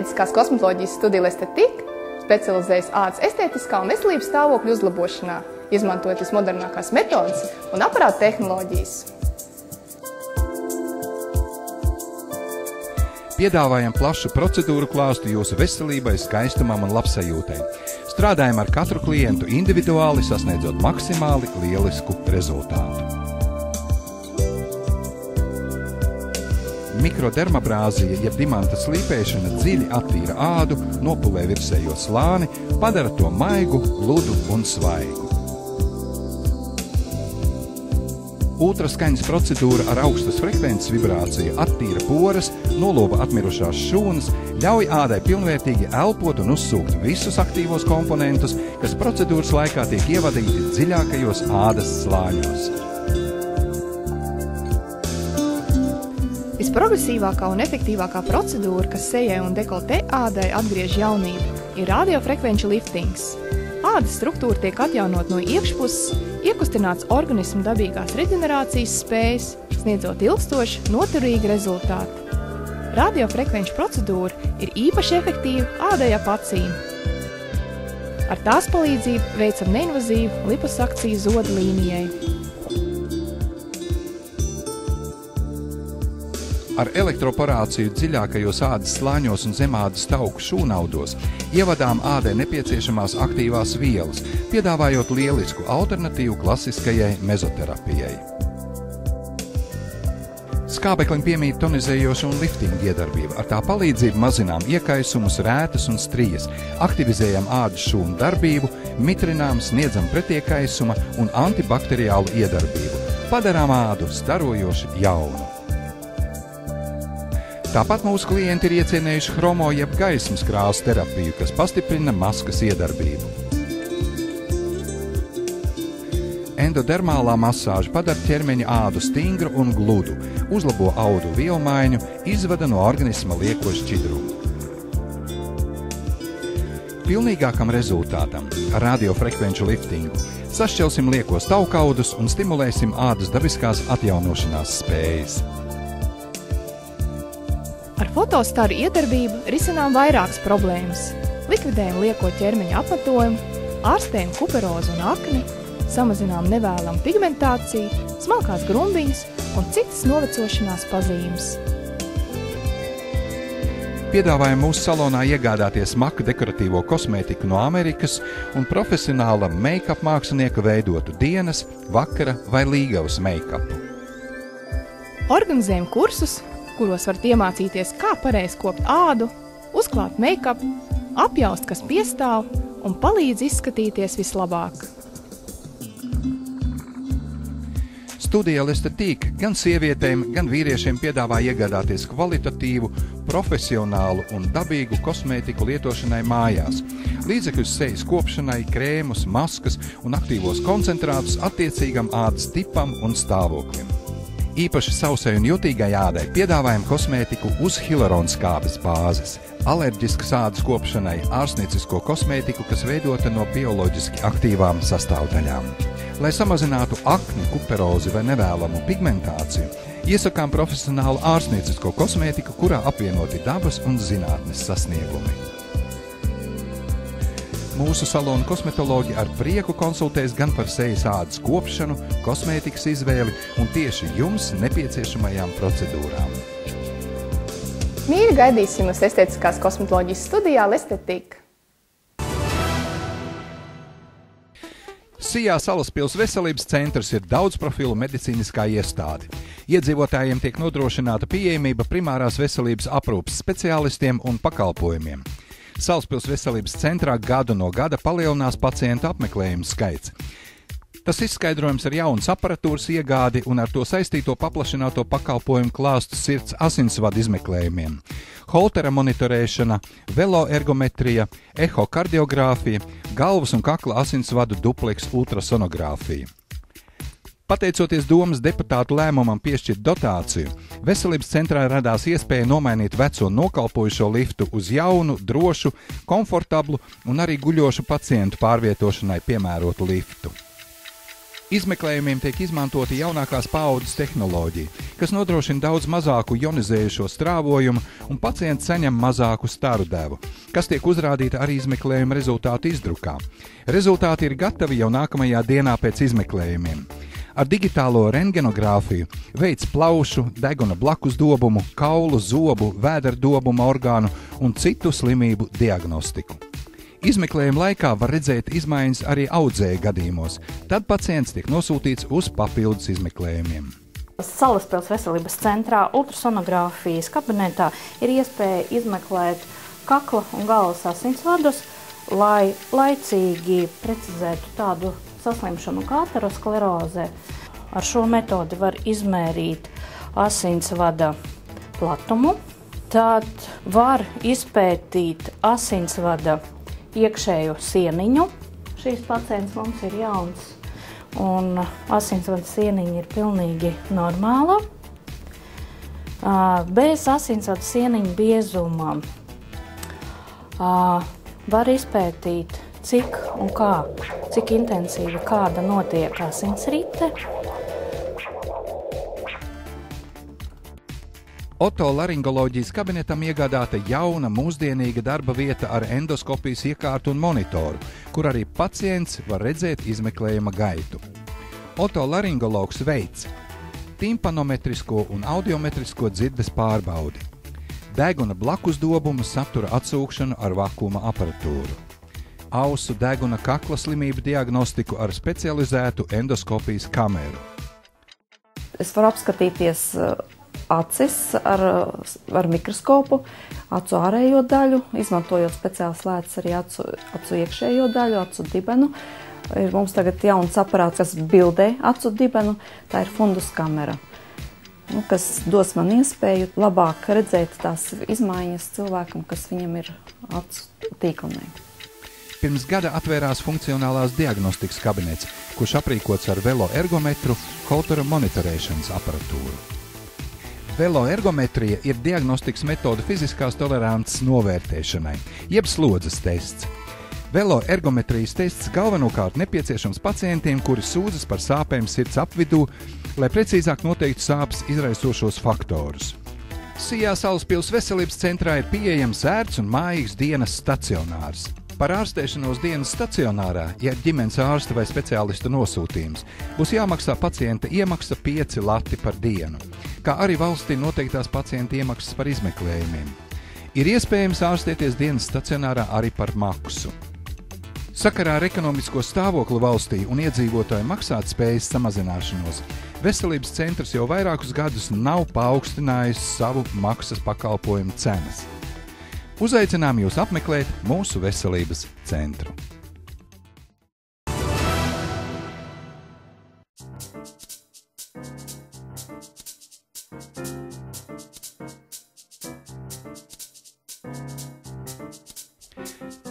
Estētiskās kosmetoloģijas studija Lestetika specializējas ādas estētiskā un veselības stāvokļa uzlabošanā, izmantojot vismodernākās metodes un aparātu tehnoloģijas. Piedāvājam plašu procedūru klāstu jūsu veselībai, skaistumam un labsajūtai. Strādājam ar katru klientu individuāli, sasniedzot maksimāli lielisku rezultātu. Mikrodermabrāzija, jeb dimanta slīpēšana, dziļi attīra ādu, nopulē virsējo slāni, padara to maigu, gludu un svaigu. Ultraskaņas procedūra ar augstas frekvences vibrāciju attīra poras, noloba atmirušās šūnas, ļauj ādai pilnvērtīgi elpot un uzsūkt visus aktīvos komponentus, kas procedūras laikā tiek ievadīti dziļākajos ādas slāņos. Visprogresīvākā un efektīvākā procedūra, kas sejai un dekoltē ādai atgriež jaunību, ir radiofrekvenču liftings. Ādas struktūra tiek atjaunot no iekšpuses, iekustināts organismu dabīgās reģenerācijas spējas, sniedzot ilgstoši, noturīgi rezultāti. Radiofrekvenču procedūra ir īpaši efektīva ādai ap acīm. Ar tās palīdzību veicam neinvazīvu liposakciju zoda līnijai. Ar elektroporāciju dziļākajos ādas slāņos un zemādas tauku šūnaudos ievadām ādai nepieciešamās aktīvās vielas, piedāvājot lielisku alternatīvu klasiskajai mezoterapijai. Skābeklim piemīt tonizējoša un liftinga iedarbība. Ar tā palīdzību mazinām iekaisumus, rētas un strijas, aktivizējam ādas šūnu darbību, mitrinām, sniedzam pretiekaisuma un antibakteriālu iedarbību. Padarām ādu starojoši jaunu. Tāpat mūsu klienti ir iecienējuši chromo jeb gaismas krāsu terapiju, kas pastiprina maskas iedarbību. Endodermālā masāža padara ķermeņa ādu stingru un gludu, uzlabo audu vielmaiņu, izvada no organisma lieko šķidrumu. Pilnīgākam rezultātam ar radiofrekvenču liftingu sašķelsim liekos taukaudus un stimulēsim ādas dabiskās atjaunošanās spējas. Ar fotostaru iedarbību risinām vairākas problēmas. Likvidējam lieko ķermeņa apmetojumu, ārstējam kuperozu un akni, samazinām nevēlamu pigmentāciju, smalkās grumbiņas un citas novecošanās pazīmes. Piedāvājam mūsu salonā iegādāties smaku dekoratīvo kosmētiku no Amerikas un profesionāla make-up mākslinieka veidotu dienas, vakara vai līgavas make-upu. Organizējam kursus, kuros varat iemācīties, kā pareizi kopt ādu, uzklāt make-up, apjaust, kas piestāv un palīdz izskatīties vislabāk. Studija Lestetika gan sievietēm, gan vīriešiem piedāvā iegādāties kvalitatīvu, profesionālu un dabīgu kosmētiku lietošanai mājās, līdzekļus sejas kopšanai, krēmus, maskas un aktīvos koncentrātus attiecīgam ādas tipam un stāvoklim. Īpaši sausai un jutīgai ādai piedāvājam kosmētiku uz hialuronskābes bāzes, alerģiskas ādas kopšanai, ārstniecisko kosmētiku, kas veidota no bioloģiski aktīvām sastāvdaļām. Lai samazinātu akni, kuperozi vai nevēlamu pigmentāciju, iesakām profesionālu ārstniecisko kosmētiku, kurā apvienoti dabas un zinātnes sasniegumi. Mūsu salona kosmetoloģi ar prieku konsultēs gan par sejas ādas kopšanu, kosmētikas izvēli un tieši jums nepieciešamajām procedūrām. Mīļi gaidīsim uz Estētiskās kosmetoloģijas studijā Lestetika. Sijā Salaspils veselības centrs ir daudzprofilu medicīniskā iestāde. Iedzīvotājiem tiek nodrošināta pieejamība primārās veselības aprūpes speciālistiem un pakalpojumiem. Salaspils veselības centrā gadu no gada palielinās pacientu apmeklējumu skaits. Tas izskaidrojams ar jaunas aparatūras iegādi un ar to saistīto paplašināto pakalpojumu klāstu sirds asinsvadu izmeklējumiem, holtera monitorēšana, veloergometrija, ehokardiogrāfija, galvas un kakla asinsvadu dupleks ultrasonogrāfija. Pateicoties domas deputātu lēmumam piešķirt dotāciju, veselības centrā radās iespēja nomainīt veco nokalpojušo liftu uz jaunu, drošu, komfortablu un arī guļošu pacientu pārvietošanai piemērotu liftu. Izmeklējumiem tiek izmantota jaunākās paaudzes tehnoloģija, kas nodrošina daudz mazāku ionizējušo strāvojumu un pacients saņem mazāku staru devu, kas tiek uzrādīta arī izmeklējuma rezultātu izdrukā. Rezultāti ir gatavi jau nākamajā dienā pēc izmeklējumiem. Ar digitālo rentgenogrāfiju veids plaušu, deguna blakus dobumu, kaulu, zobu, vēdera dobuma orgānu un citu slimību diagnostiku. Izmeklējuma laikā var redzēt izmaiņas arī audzēju gadījumos, tad pacients tiek nosūtīts uz papildus izmeklējumiem. Salaspils veselības centrā ultrasonogrāfijas kabinetā ir iespēja izmeklēt kakla un galvas asinsvadus, lai laicīgi precizētu tādu saslimšanu kā ateroskleroze. Ar šo metodi var izmērīt asinsvada platumu, tad var izpētīt asinsvada iekšējo sieniņu. Šīs pacients mums ir jauns un asinsvada sieniņa ir pilnīgi normāla. Bez asinsvada sieniņa biezuma var izpētīt, cik un kā, cik intensīvi kāda notiek asinsrite. Otolaringoloģijas kabinetam iegādāta jauna, mūsdienīga darba vieta ar endoskopijas iekārtu un monitoru, kur arī pacients var redzēt izmeklējuma gaitu. Otolaringologs veids timpanometrisko un audiometrisko dzirdes pārbaudi, deguna blakus dobumu satura atsūkšanu ar vakuma aparatūru, ausu deguna kakla slimību diagnostiku ar specializētu endoskopijas kameru. Es varu apskatīties acis ar mikroskopu, acu ārējo daļu, izmantojot speciāls lēcas arī acu iekšējo daļu, acu dibenu. Ir mums tagad jauns aparāts, kas bildē acu dibenu, tā ir fundus kamera, kas dos man iespēju labāk redzēt tās izmaiņas cilvēkam, kas viņam ir acu tīklnē. Pirms gada atvērās funkcionālās diagnostikas kabinets, kurš aprīkots ar veloergometru, Holtera monitorēšanas aparatūru. Veloergometrija ir diagnostikas metode fiziskās tolerances novērtēšanai, jeb slodzes tests. Veloergometrijas tests galvenokārt nepieciešams pacientiem, kuri sūdzas par sāpēm sirds apvidū, lai precīzāk noteiktu sāpes izraisošos faktorus. Sijā Salaspils veselības centrā ir pieejams ērts un mājīgs dienas stacionārs. Par ārstēšanos dienas stacionārā, ja ir ģimenes ārsta vai speciālista nosūtījums, būs jāmaksā pacienta iemaksa 5 lati par dienu, kā arī valstī noteiktās pacienta iemaksas par izmeklējumiem. Ir iespējams ārstēties dienas stacionārā arī par maksu. Sakarā ar ekonomisko stāvokli valstī un iedzīvotāju maksātspējas samazināšanos, veselības centrs jau vairākus gadus nav paaugstinājis savu maksas pakalpojumu cenas. Uzaicinām jūs apmeklēt mūsu veselības centru.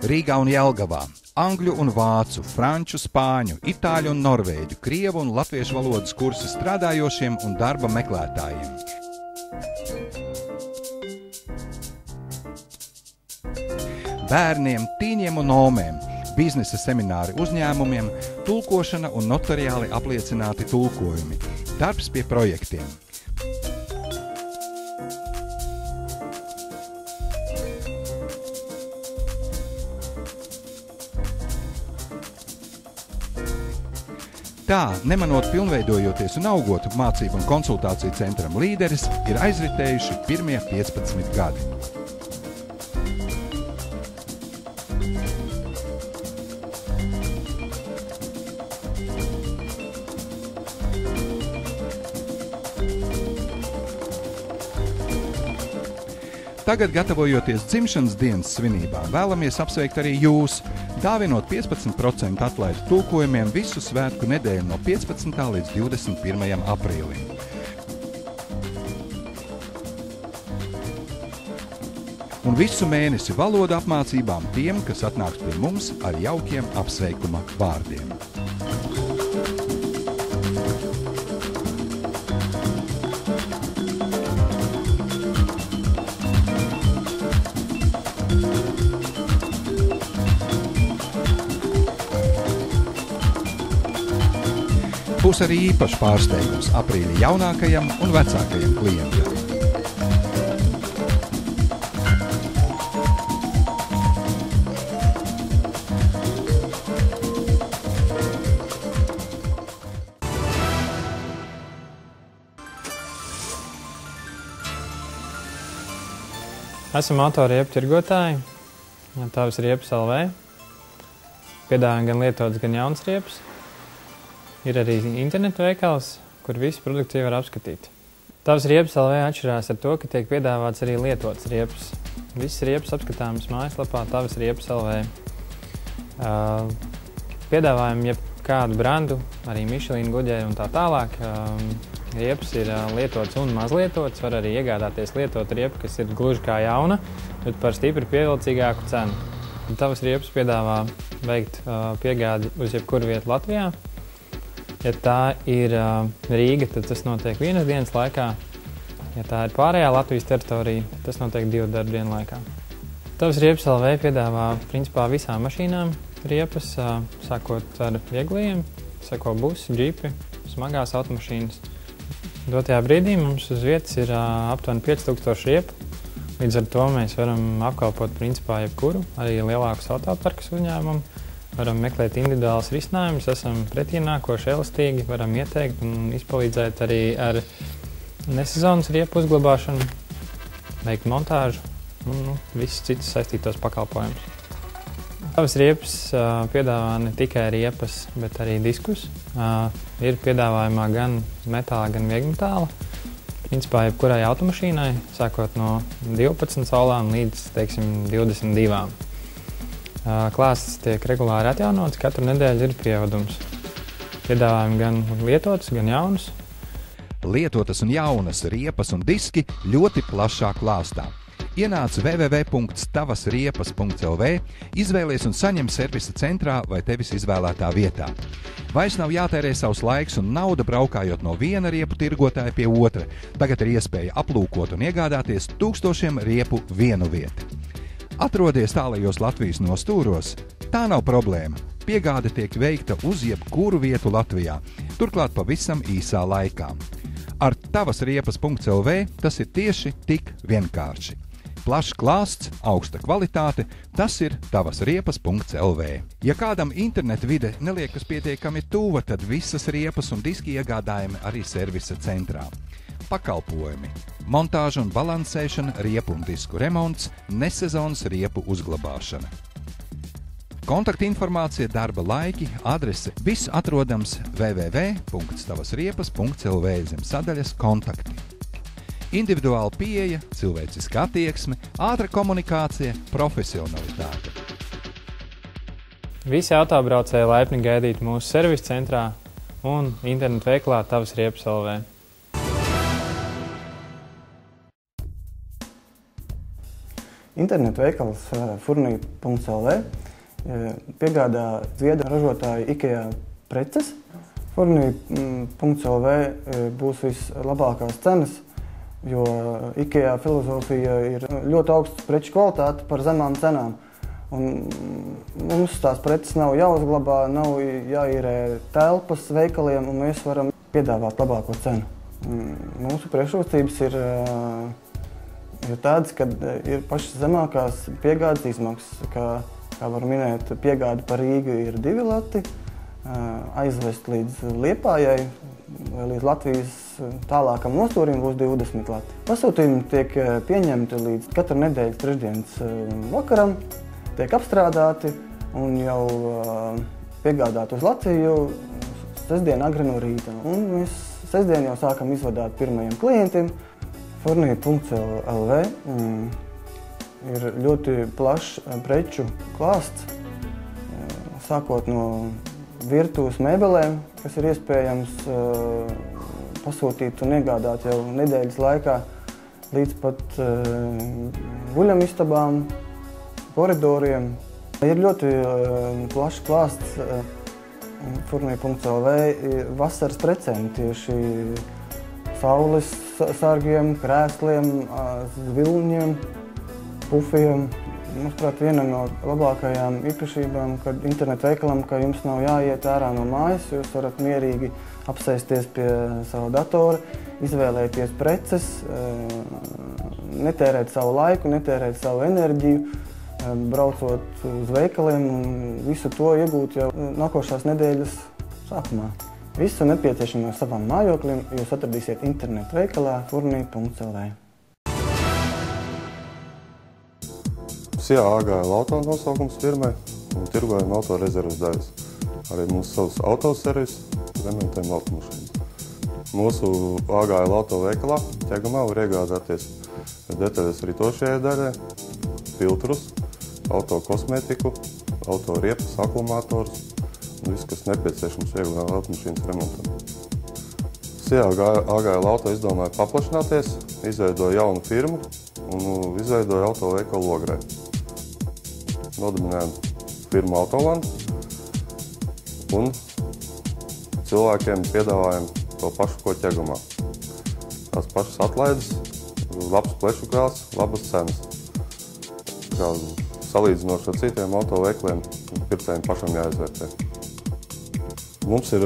Rīgā un Jelgavā, angļu un vācu, franču, spāņu, itāļu un norvēģu, krievu un latviešu valodas kursi strādājošiem un darba meklētājiem. Bērniem, tīņiem un omēm, biznesa semināri uzņēmumiem, tulkošana un notariāli apliecināti tulkojumi, darbs pie projektiem. Tā, nemanot pilnveidojoties un augot, mācību un konsultāciju centram līderis ir aizritējuši pirmie 15 gadi. Tagad, gatavojoties dzimšanas dienas svinībām, vēlamies apsveikt arī jūs, dāvinot 15% atlaidu tulkojumiem visu svētku nedēļu no 15. līdz 21. aprīlim. Un visu mēnesi valodu apmācībām tiem, kas atnāks pie mums ar jaukiem apsveikuma vārdiem. Būs arī īpašs pārsteigums aprīļa jaunākajam un vecākajam klientiem. Esam autoriepu tirgotāji, Tavas riepas LV. Piedāvājam gan lietotas, gan jaunas riepas. Ir arī internetu veikals, kur visi produkti var apskatīt. Tavas riepas LV atšķirās ar to, ka tiek piedāvāts arī lietotas riepas. Visas riepas apskatāmas mājaslapā Tavas riepas LV. Piedāvājam jebkādu brandu, arī Michelin, Goodyear un tā tālāk. Riepas ir lietotas un mazlietotas, var arī iegādāties lietotu riepu, kas ir gluži kā jauna, bet par stipri pievilcīgāku cenu. Tavas riepas piedāvā veikt piegādi uz jebkuru vietu Latvijā. Ja tā ir Rīga, tad tas notiek vienas dienas laikā. Ja tā ir pārējā Latvijas teritorija, tas notiek 2 darba dienu laikā. Tavas riepas LV piedāvā principā visām mašīnām riepas, sākot ar vieglajiem, seko busi, džipi, smagās automašīnas. Dotajā brīdī mums uz vietas ir aptuveni 5000 riepu. Līdz ar to mēs varam apkalpot principā jebkuru, arī lielākus autoparkus uzņēmumu. Varam meklēt individuālus risinājumus, esam pretienākoši, elastīgi, varam ieteikt un izpalīdzēt arī ar nesezonas riepu uzglabāšanu, veikt montāžu un visus citus saistītos pakalpojumus. Tavas riepas piedāvā ne tikai riepas, bet arī diskus. Ir piedāvājumā gan metāla, gan viegmetāla. Principā jebkurai automašīnai, sākot no 12 saulām līdz, 22. Klāsts tiek regulāri atjaunots, katru nedēļu ir pievedums. Piedāvājam gan lietotas, gan jaunas. Lietotas un jaunas riepas un diski ļoti plašā klāstā. Ienāc www.tavasriepas.lv, izvēlies un saņem servisa centrā vai tevis izvēlētā vietā. Vairs nav jātērē savs laiks un nauda braukājot no viena riepu tirgotāja pie otra. Tagad ir iespēja aplūkot un iegādāties 1000 riepu vienu vietu. Atrodies tālajos Latvijas nostūros? Tā nav problēma. Piegāde tiek veikta uz jebkuru vietu Latvijā, turklāt pavisam īsā laikā. Ar tavasriepas.lv tas ir tieši tik vienkārši. Plašs klāsts, augsta kvalitāte, tas ir tavasriepas.lv. Ja kādam interneta vide neliekas pietiekami tuva, tad visas riepas un diski iegādājami arī servisa centrā. Pakalpojumi, montāža un balansēšana, riepu un disku remonts, nesezonas riepu uzglabāšana. Kontaktinformācija, darba laiki, adrese, viss atrodams www.tavasriepas.lv zem sadaļas kontakti. Individuāla pieeja, cilvēciska attieksme, ātra komunikācija, profesionalitāte. Visi autobraucēji laipni gaidīt mūsu servisa centrā un internetu veiklā Tavas riepas LV. Internetu veikals furnī.lv piegādā Zviedru ražotāju IKEA preces. Furnī.lv būs vislabākās cenas, jo IKEA filozofija ir ļoti augsts preču kvalitāte par zemām cenām. Un mums tās preces nav jāuzglabā, nav jāīrē telpas veikaliem, un mēs varam piedāvāt labāko cenu. Mūsu priekšrocības ir tādas, ka ir pašas zemākās piegādes izmaksas. Kā var minēt, piegāde par Rīgu ir 2 lati, aizvest līdz Liepājai vai līdz Latvijas tālākam nostūrim būs 20 lati. Pasūtījumi tiek pieņemti līdz katru nedēļas trešdienas vakaram, tiek apstrādāti un jau piegādāt uz Latviju sestdien agri no rīta. Un mēs sestdien jau sākam izvadāt pirmajiem klientiem. Furnī.lv ir ļoti plašs preču klāsts, sākot no virtuves mēbelēm, kas ir iespējams pasūtīt un iegādāt jau nedēļas laikā, līdz pat guļamistabām, koridoriem. Ir ļoti plašs klāsts Furnī.lv vasaras precēm, tieši saules sargiem, krēsliem, zvilņiem, pufiem, Manuprāt, viena no labākajām īpašībām, kad internetu veikalam, ka jums nav jāiet ārā no mājas, jūs varat mierīgi apsēsties pie sava datora, izvēlēties preces, netērēt savu laiku, netērēt savu enerģiju, braucot uz veikaliem un visu to iegūt jau nākošās nedēļas sākumā. Visu nepieciešamo savam mājoklim jūs atradīsiet internetu veikalā furnī.lv. SIA AGL auto nosaukums firmai un tirgojam auto rezerves daļas. Arī mūsu savs autoservis, remontējam automašīnas. Mūsu AGL auto veikalā ķegamā var iegādāties detaļas ritošajai daļai, filtrus, auto kosmētiku, auto riepas, akumulatorus un viss, kas nepieciešams vieglā automašīnas remontam. SIA AGL auto izdomāja paplašināties, izveidoja jaunu firmu un izveidoja auto veikalu Ogrē. Nodibinājām firmu Autoland un cilvēkiem piedāvājam to pašu, ko ķegamā. Tās pašas atlaides, labs pleču krāls, labas cenas. Kā salīdzinot ar citiem auto veikaliem, pircējiem pašam jāizvērtē. Mums ir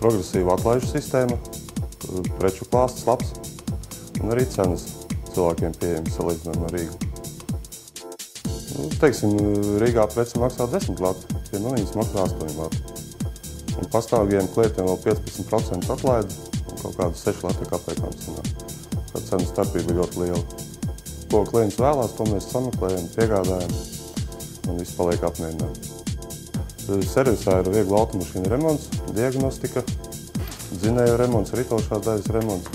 progresīva atlaižu sistēma, preču klāsts labs un arī cenas cilvēkiem pieejams salīdzinājumā ar Rīgu. Teiksim, Rīgā preci maksā 10 lati, pie maniņas maksā 8 lati. Un pastāvīgiem klientiem vēl 15% atlaidi un kaut kādas 6 lati kapekām sanāk. Tā cenu starpība ir ļoti liela. Ko klients vēlās, to mēs sameklējam, piegādājam un viss paliek apmierināti. Servisā ir viegla automašīna remonts, diagnostika, dzinēju remonts, ritošās daļas remonts.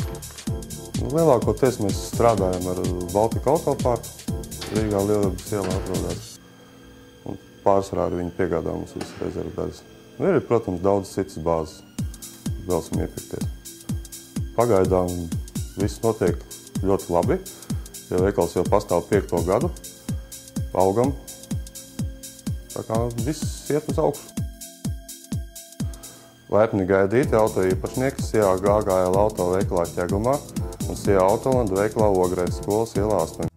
Lielākoties mēs strādājam ar Baltika autopārtu. Rīgā Lielvegas ielā atrodas. Un pārsvarā ar viņu piegādā mums visas rezerves daļas. Ir, protams, daudz citas bāzes. Vēlsim iepirkties. Pagaidām viss notiek ļoti labi, jo veikals jau pastāv 5. gadu. Augam. Tā kā viss iet uz augšu. Laipni gaidīti auto īpašnieki SIA AGL auto veikalā ķegumā un SIA Autoland veikalā Ogrē skolas ielā 8.